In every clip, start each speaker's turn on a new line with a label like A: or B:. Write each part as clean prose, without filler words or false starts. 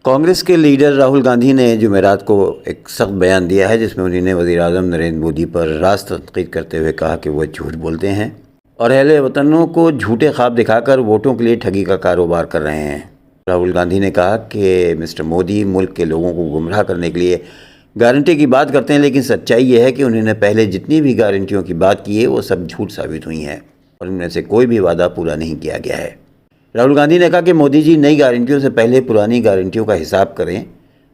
A: کانگریس کے لیڈر راہل گاندھی نے جمعرات کو ایک سخت بیان دیا ہے جس میں انہوں نے وزیر اعظم نریندر مودی پر راست تنقید کرتے ہوئے کہا کہ وہ جھوٹ بولتے ہیں اور اہل وطنوں کو جھوٹے خواب دکھا کر ووٹوں کے لیے ٹھگی کا کاروبار کر رہے ہیں۔ راہل گاندھی نے کہا کہ مسٹر مودی ملک کے لوگوں کو گمراہ کرنے کے لیے گارنٹی کی بات کرتے ہیں، لیکن سچائی یہ ہے کہ انہوں نے پہلے جتنی بھی گارنٹیوں کی بات کی ہے وہ سب جھوٹ ثابت ہوئی ہیں اور ان میں سے کوئی بھی وعدہ پورا نہیں کیا گیا ہے۔ راہل گاندھی نے کہا کہ مودی جی نئی گارنٹیوں سے پہلے پرانی گارنٹیوں کا حساب کریں۔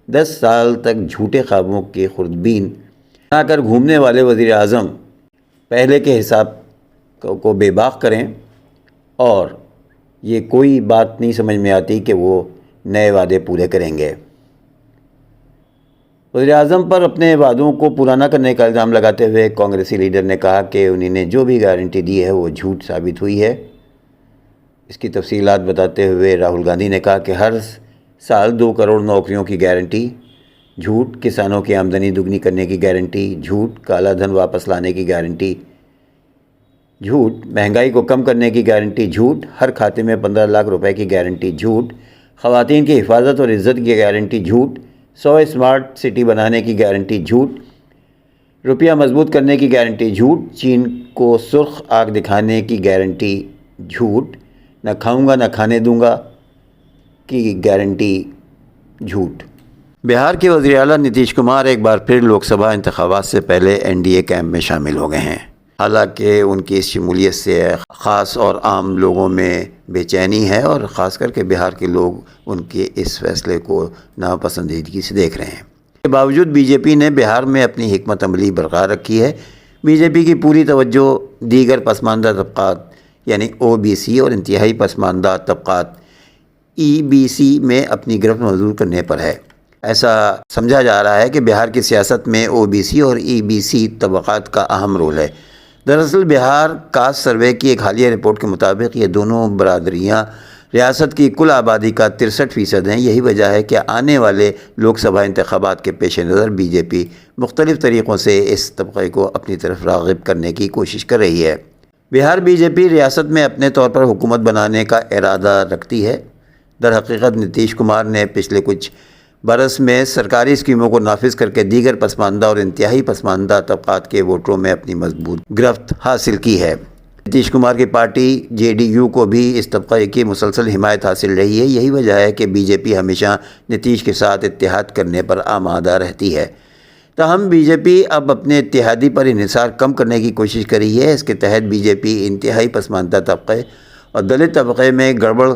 A: 10 سال تک جھوٹے خوابوں کے خوردبین بنا کر گھومنے والے وزیر اعظم پہلے کے حساب کو بے باک کریں اور یہ کوئی بات نہیں سمجھ میں آتی کہ وہ نئے وعدے پورے کریں گے۔ وزیر اعظم پر اپنے وعدوں کو پورا نہ کرنے کا الزام لگاتے ہوئے کانگریسی لیڈر نے کہا کہ انہوں نے جو بھی گارنٹی دی ہے وہ جھوٹ ثابت ہوئی ہے۔ اس کی تفصیلات بتاتے ہوئے راہل گاندھی نے کہا کہ ہر سال 2 کروڑ نوکریوں کی گارنٹی جھوٹ، کسانوں کی آمدنی دگنی کرنے کی گارنٹی جھوٹ، کالا دھن واپس لانے کی گارنٹی جھوٹ، مہنگائی کو کم کرنے کی گارنٹی جھوٹ، ہر کھاتے میں 15 لاکھ روپے کی گارنٹی جھوٹ، خواتین کی حفاظت اور عزت کی گارنٹی جھوٹ، 100 اسمارٹ سٹی بنانے کی گارنٹی جھوٹ، روپیہ مضبوط کرنے کی گارنٹی جھوٹ، چین کو سرخ آنکھ دکھانے کی گارنٹی جھوٹ، نہ کھاؤں گا نہ کھانے دوں گا کی گارنٹی جھوٹ۔ بہار کے وزیر اعلیٰ نتیش کمار ایک بار پھر لوک سبھا انتخابات سے پہلے NDA کیمپ میں شامل ہو گئے ہیں۔ حالانکہ ان کی اس شمولیت سے خاص اور عام لوگوں میں بے چینی ہے اور خاص کر کے بہار کے لوگ ان کے اس فیصلے کو ناپسندیدگی سے دیکھ رہے ہیں۔ اس کے باوجود بی جے پی نے بہار میں اپنی حکمت عملی برقرار رکھی ہے۔ بی جے پی کی پوری توجہ دیگر پسماندہ طبقات یعنی OBC اور انتہائی پسماندہ طبقات EBC میں اپنی گرفت منظور کرنے پر ہے۔ ایسا سمجھا جا رہا ہے کہ بہار کی سیاست میں OBC اور EBC طبقات کا اہم رول ہے۔ دراصل بہار کاسٹ سروے کی ایک حالیہ رپورٹ کے مطابق یہ دونوں برادریاں ریاست کی کل آبادی کا 63% ہیں۔ یہی وجہ ہے کہ آنے والے لوک سبھا انتخابات کے پیش نظر بی جے پی مختلف طریقوں سے اس طبقے کو اپنی طرف راغب کرنے کی کوشش کر رہی ہے۔ بہار بی جے پی ریاست میں اپنے طور پر حکومت بنانے کا ارادہ رکھتی ہے۔ در حقیقت نتیش کمار نے پچھلے کچھ برس میں سرکاری اسکیموں کو نافذ کر کے دیگر پسماندہ اور انتہائی پسماندہ طبقات کے ووٹروں میں اپنی مضبوط گرفت حاصل کی ہے۔ نتیش کمار کی پارٹی JDU کو بھی اس طبقے کی مسلسل حمایت حاصل رہی ہے۔ یہی وجہ ہے کہ بی جے پی ہمیشہ نتیش کے ساتھ اتحاد کرنے پر آمادہ رہتی ہے۔ تاہم بی جے پی اب اپنے اتحادی پر انحصار کم کرنے کی کوشش کر رہی ہے۔ اس کے تحت بی جے پی انتہائی پسماندہ طبقے اور دلت طبقے میں گڑبڑ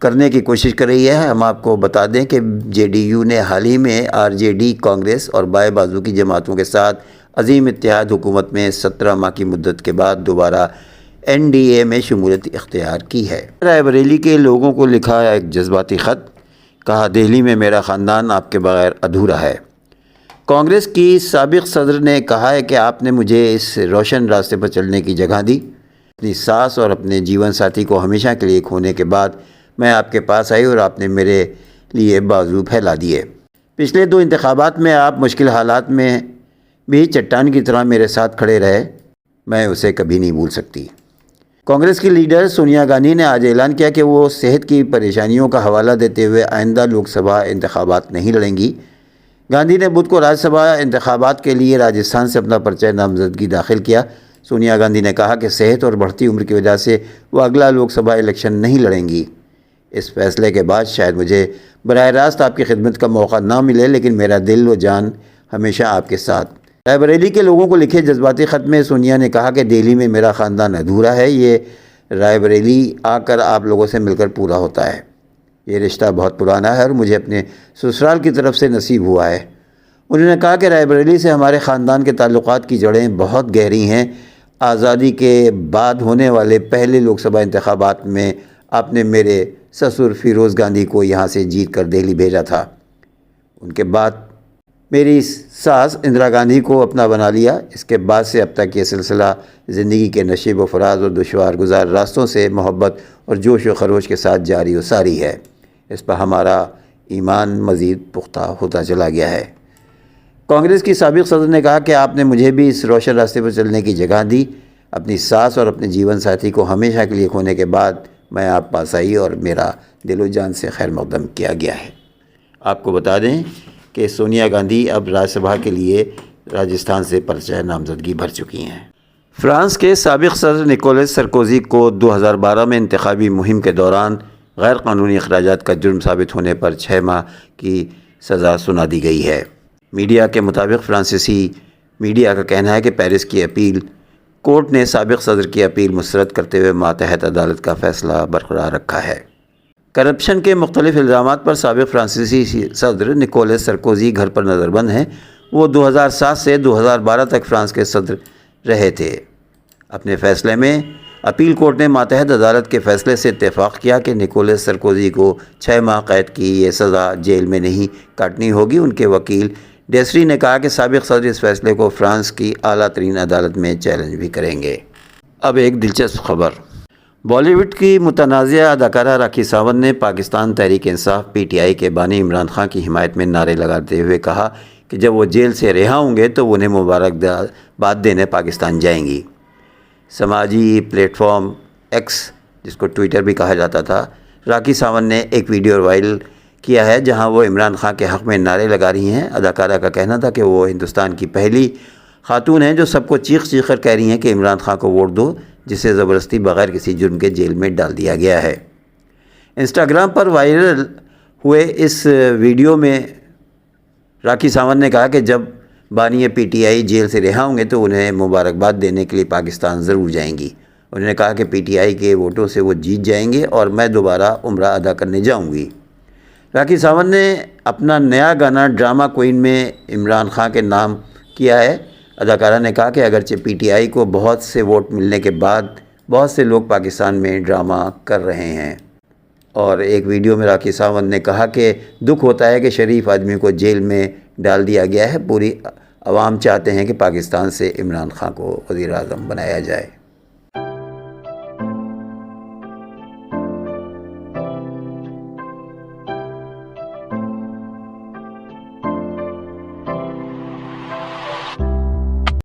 A: کرنے کی کوشش کر رہی ہے۔ ہم آپ کو بتا دیں کہ JDU نے حال ہی میں RJD کانگریس اور بائیں بازو کی جماعتوں کے ساتھ عظیم اتحاد حکومت میں 17 ماہ کی مدت کے بعد دوبارہ NDA میں شمولیت اختیار کی ہے۔ رائے بریلی کے لوگوں کو لکھا ایک جذباتی خط، کہا دہلی میں میرا خاندان آپ کے بغیر ادھورا ہے۔ کانگریس کی سابق صدر نے کہا ہے کہ آپ نے مجھے اس روشن راستے پر چلنے کی جگہ دی۔ اپنی ساس اور اپنے جیون ساتھی کو ہمیشہ کے لیے کھونے کے بعد میں آپ کے پاس آئی اور آپ نے میرے لیے بازو پھیلا دیے۔ پچھلے 2 انتخابات میں آپ مشکل حالات میں بھی چٹان کی طرح میرے ساتھ کھڑے رہے، میں اسے کبھی نہیں بھول سکتی۔ کانگریس کی لیڈر سونیا گاندھی نے آج اعلان کیا کہ وہ صحت کی پریشانیوں کا حوالہ دیتے ہوئے آئندہ لوک سبھا انتخابات نہیں لڑیں گی۔ گاندھی نے بدھ کو راجیہ سبھا انتخابات کے لیے راجستھان سے اپنا پرچہ نامزدگی داخل کیا۔ سونیا گاندھی نے کہا کہ صحت اور بڑھتی عمر کی وجہ سے وہ اگلا لوک سبھا الیکشن نہیں لڑیں گی۔ اس فیصلے کے بعد شاید مجھے براہ راست آپ کی خدمت کا موقع نہ ملے، لیکن میرا دل و جان ہمیشہ آپ کے ساتھ۔ رائے بریلی کے لوگوں کو لکھے جذباتی خط میں سونیا نے کہا کہ دہلی میں میرا خاندان ادھورا ہے، یہ رائے بریلی آ کر آپ لوگوں سے مل کر پورا ہوتا ہے۔ یہ رشتہ بہت پرانا ہے اور مجھے اپنے سسرال کی طرف سے نصیب ہوا ہے۔ انہوں نے کہا کہ رائے بریلی سے ہمارے خاندان کے تعلقات کی جڑیں بہت گہری ہیں۔ آزادی کے بعد ہونے والے پہلے لوک سبھا انتخابات میں آپ نے میرے سسر فیروز گاندھی کو یہاں سے جیت کر دہلی بھیجا تھا۔ ان کے بعد میری ساس اندرا گاندھی کو اپنا بنا لیا۔ اس کے بعد سے اب تک یہ سلسلہ زندگی کے نشیب و فراز اور دشوار گزار راستوں سے محبت اور جوش و خروش کے ساتھ جاری و ساری ہے۔ اس پر ہمارا ایمان مزید پختہ ہوتا چلا گیا ہے۔ کانگریس کی سابق صدر نے کہا کہ آپ نے مجھے بھی اس روشن راستے پر چلنے کی جگہ دی۔ اپنی ساس اور اپنے جیون ساتھی کو ہمیشہ کے لیے کھونے کے بعد میں آپ پاس آئی اور میرا دل و جان سے خیر مقدم کیا گیا ہے۔ آپ کو بتا دیں کہ سونیا گاندھی اب راجیہ سبھا کے لیے راجستھان سے پرچہ نامزدگی بھر چکی ہیں۔ فرانس کے سابق صدر نکولس سرکوزی کو 2012 میں انتخابی مہم کے دوران غیر قانونی اخراجات کا جرم ثابت ہونے پر 6 ماہ کی سزا سنا دی گئی ہے۔ میڈیا کے مطابق فرانسیسی میڈیا کا کہنا ہے کہ پیرس کی اپیل کورٹ نے سابق صدر کی اپیل مسترد کرتے ہوئے ماتحت عدالت کا فیصلہ برقرار رکھا ہے۔ کرپشن کے مختلف الزامات پر سابق فرانسیسی صدر نکولس سرکوزی گھر پر نظر بند ہیں۔ وہ 2007 سے 2012 تک فرانس کے صدر رہے تھے۔ اپنے فیصلے میں اپیل کورٹ نے ماتحت عدالت کے فیصلے سے اتفاق کیا کہ نکولس سرکوزی کو 6 ماہ قید کی یہ سزا جیل میں نہیں کاٹنی ہوگی۔ ان کے وکیل ڈیسری نے کہا کہ سابق صدر اس فیصلے کو فرانس کی اعلیٰ ترین عدالت میں چیلنج بھی کریں گے۔ اب ایک دلچسپ خبر، بالی ووڈ کی متنازعہ اداکارہ راکھی ساونت نے پاکستان تحریک انصاف PTI کے بانی عمران خان کی حمایت میں نعرے لگاتے ہوئے کہا کہ جب وہ جیل سے رہا ہوں گے تو انہیں مبارکباد دینے پاکستان جائیں گی۔ سماجی پلیٹ فارم ایکس، جس کو ٹویٹر بھی کہا جاتا تھا، راکھی ساونت نے ایک ویڈیو وائرل کیا ہے جہاں وہ عمران خان کے حق میں نعرے لگا رہی ہیں۔ اداکارہ کا کہنا تھا کہ وہ ہندوستان کی پہلی خاتون ہیں جو سب کو چیخ چیخ کر کہہ رہی ہیں کہ عمران خان کو ووٹ دو، جسے زبردستی بغیر کسی جرم کے جیل میں ڈال دیا گیا ہے۔ انسٹاگرام پر وائرل ہوئے اس ویڈیو میں راکھی ساونت نے کہا کہ جب بانی PTI جیل سے رہا ہوں گے تو انہیں مبارکباد دینے کے لیے پاکستان ضرور جائیں گی۔ انہوں نے کہا کہ PTI کے ووٹوں سے وہ جیت جائیں گے اور میں دوبارہ عمرہ ادا کرنے جاؤں گی۔ راکھی ساونت نے اپنا نیا گانا ڈرامہ کوئین میں عمران خان کے نام کیا ہے۔ اداکارہ نے کہا کہ اگرچہ PTI کو بہت سے ووٹ ملنے کے بعد بہت سے لوگ پاکستان میں ڈرامہ کر رہے ہیں، اور ایک ویڈیو میں راکھی ساونت نے کہا کہ دکھ ہوتا ہے کہ شریف آدمی کو جیل میں ڈال دیا گیا ہے۔ پوری عوام چاہتے ہیں کہ پاکستان سے عمران خان کو وزیر اعظم بنایا جائے۔